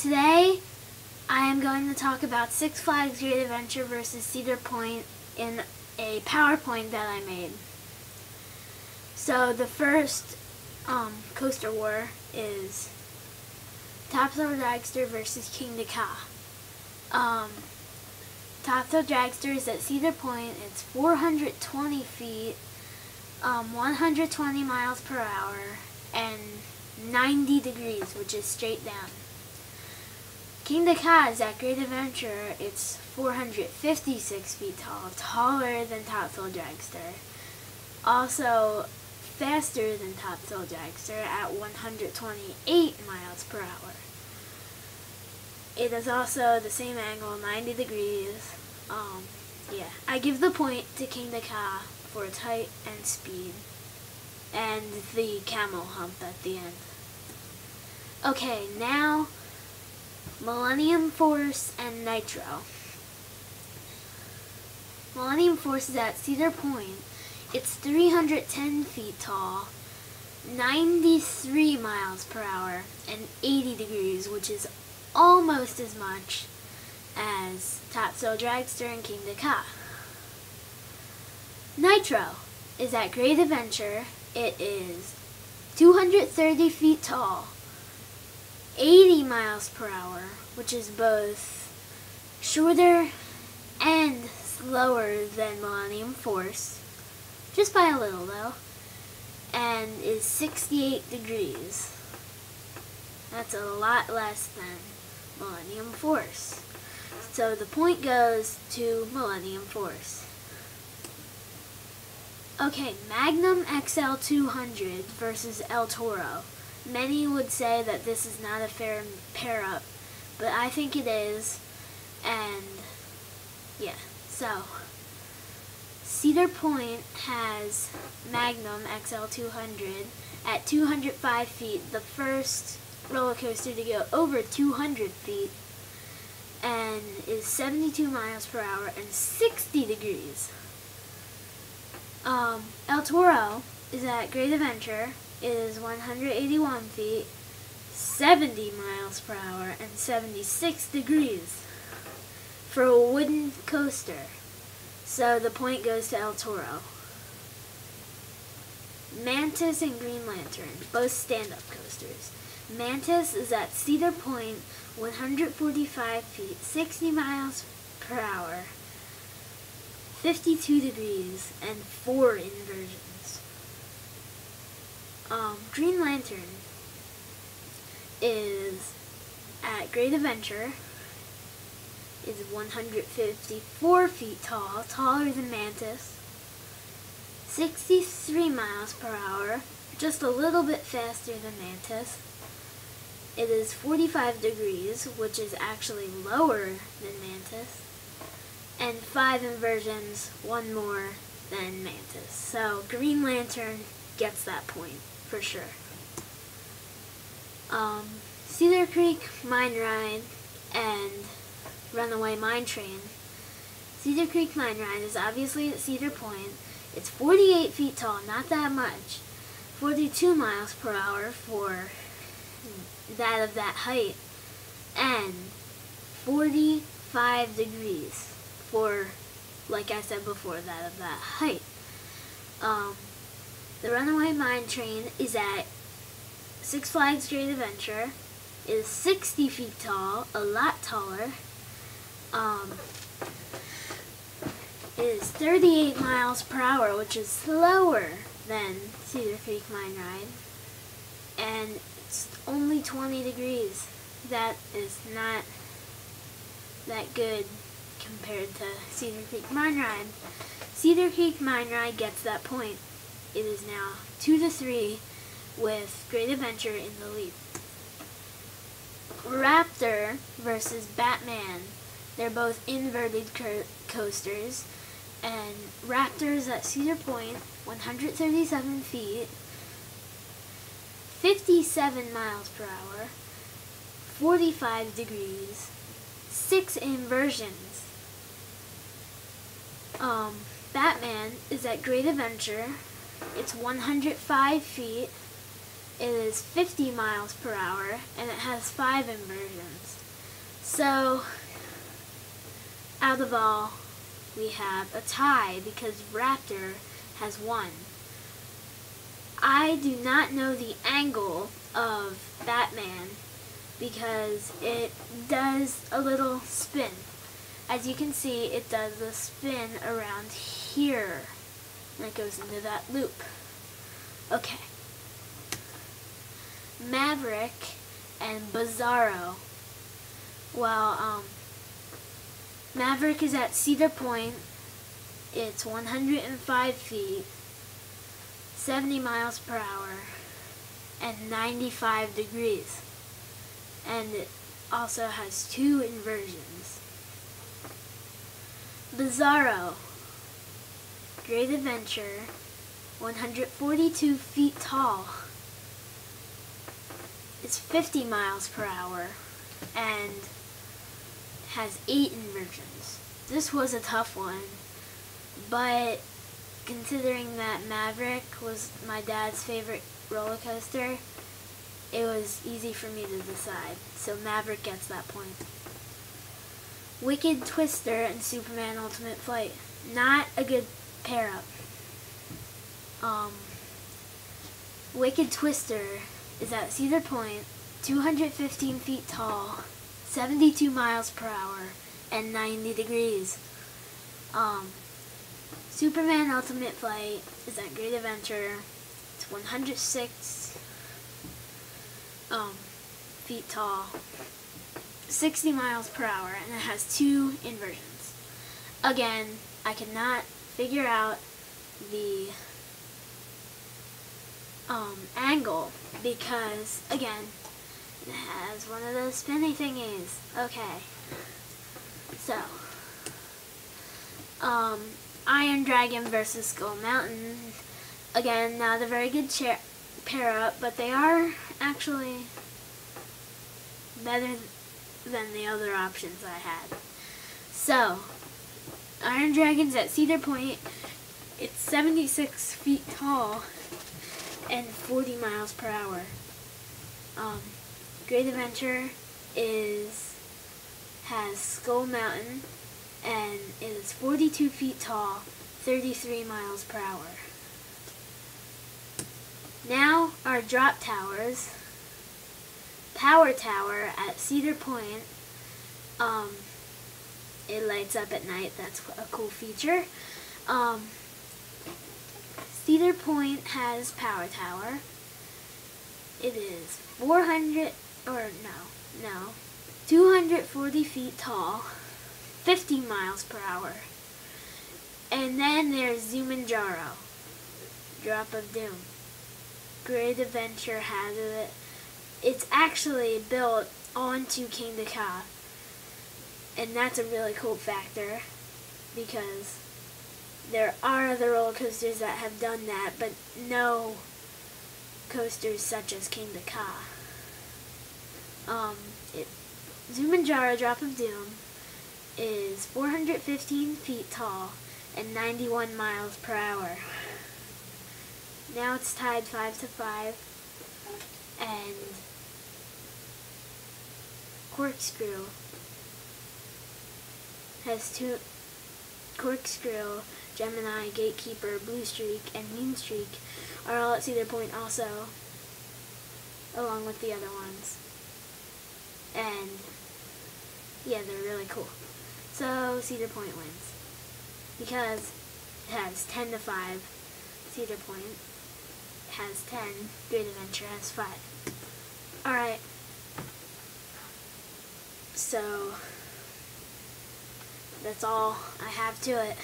Today, I am going to talk about Six Flags Great Adventure versus Cedar Point in a PowerPoint that I made. So the first coaster war is Top Thrill Dragster versus King to Ka. Top Thrill Dragster is at Cedar Point. It's 420 feet, 120 miles per hour, and 90 degrees, which is straight down. King to Ka is at Great Adventure. It's 456 feet tall, taller than Top Thrill Dragster. Also faster than Top Thrill Dragster at 128 miles per hour. It is also the same angle, 90 degrees. I give the point to King to Ka for its height and speed, and the camel hump at the end. Okay, now Millennium Force and Nitro. Millennium Force is at Cedar Point. It's 310 feet tall, 93 miles per hour, and 80 degrees, which is almost as much as Top Thrill Dragster and King to Ka. Nitro is at Great Adventure. It is 230 feet tall, 80 miles per hour, which is both shorter and slower than Millennium Force, just by a little though, and is 68 degrees. That's a lot less than Millennium Force. So the point goes to Millennium Force. Okay, Magnum XL 200 versus El Toro. Many would say that this is not a fair pair-up, but I think it is, and yeah, so Cedar Point has Magnum XL 200 at 205 feet, the first roller coaster to go over 200 feet, and is 72 miles per hour and 60 degrees. El Toro is at Great Adventure. It is 181 feet, 70 miles per hour, and 76 degrees for a wooden coaster. So the point goes to El Toro. Mantis and Green Lantern, both stand-up coasters. Mantis is at Cedar Point, 145 feet, 60 miles per hour, 52 degrees, and 4 inversions. Green Lantern is at Great Adventure. Is 154 feet tall, taller than Mantis, 63 miles per hour, just a little bit faster than Mantis. It is 45 degrees, which is actually lower than Mantis, and 5 inversions, one more than Mantis. So Green Lantern gets that point for sure. Cedar Creek Mine Ride and Runaway Mine Train. Cedar Creek Mine Ride is obviously at Cedar Point. It's 48 feet tall, not that much. 42 miles per hour for that of that height, and 45 degrees for, like I said before, that of that height. The Runaway Mine Train is at Six Flags Great Adventure. It is 60 feet tall, a lot taller. It is 38 miles per hour, which is slower than Cedar Creek Mine Ride, and it's only 20 degrees. That is not that good compared to Cedar Creek Mine Ride. Cedar Creek Mine Ride gets that point. It is now 2-3 with Great Adventure in the lead. Raptor versus Batman. They're both inverted coasters, and Raptor's at Cedar Point, 137 feet, 57 miles per hour, 45 degrees, 6 inversions. Batman is at Great Adventure. It's 105 feet. it is 50 miles per hour, and it has 5 inversions. So, out of all, we have a tie because Raptor has 1. I do not know the angle of Batman because it does a little spin. As you can see, it does a spin around here, and it goes into that loop. Okay. Maverick and Bizarro. Well, Maverick is at Cedar Point. It's 105 feet, 70 miles per hour, and 95 degrees. And it also has 2 inversions. Bizarro, Great Adventure, 142 feet tall. It's 50 miles per hour and has 8 inversions. This was a tough one, but considering that Maverick was my dad's favorite roller coaster, it was easy for me to decide. So Maverick gets that point. Wicked Twister and Superman Ultimate Flight. Not a good pair up. Wicked Twister is at Cedar Point, 215 feet tall, 72 miles per hour, and 90 degrees. Superman Ultimate Flight is at Great Adventure. It's 106 feet tall, 60 miles per hour, and it has 2 inversions. Again, I cannot figure out the angle because, again, it has one of those spinny thingies. Okay, so Iron Dragon versus Skull Mountain. Again, not a very good pair up, but they are actually better than the other options I had. So, Iron Dragon's at Cedar Point. It's 76 feet tall and 40 miles per hour. Great Adventure has Skull Mountain, and it is 42 feet tall, 33 miles per hour. Now our drop towers. Power Tower at Cedar Point. It lights up at night. That's a cool feature. Cedar Point has Power Tower. It is 240 feet tall, 50 miles per hour. And then there's Zumanjaro, Drop of Doom. Great Adventure has it. It's actually built onto Kingda Ka, and that's a really cool factor because there are other roller coasters that have done that, but no coasters such as Kingda Ka. Zumanjaro Drop of Doom is 415 feet tall and 91 miles per hour. Now it's tied 5-5, and Corkscrew has 2. Corkscrew, Gemini, Gatekeeper, Blue Streak, and Mean Streak are all at Cedar Point also, along with the other ones. And yeah, they're really cool. So Cedar Point wins because it has 10-5. Cedar Point has 10. Great Adventure has 5. Alright. So that's all I have to it.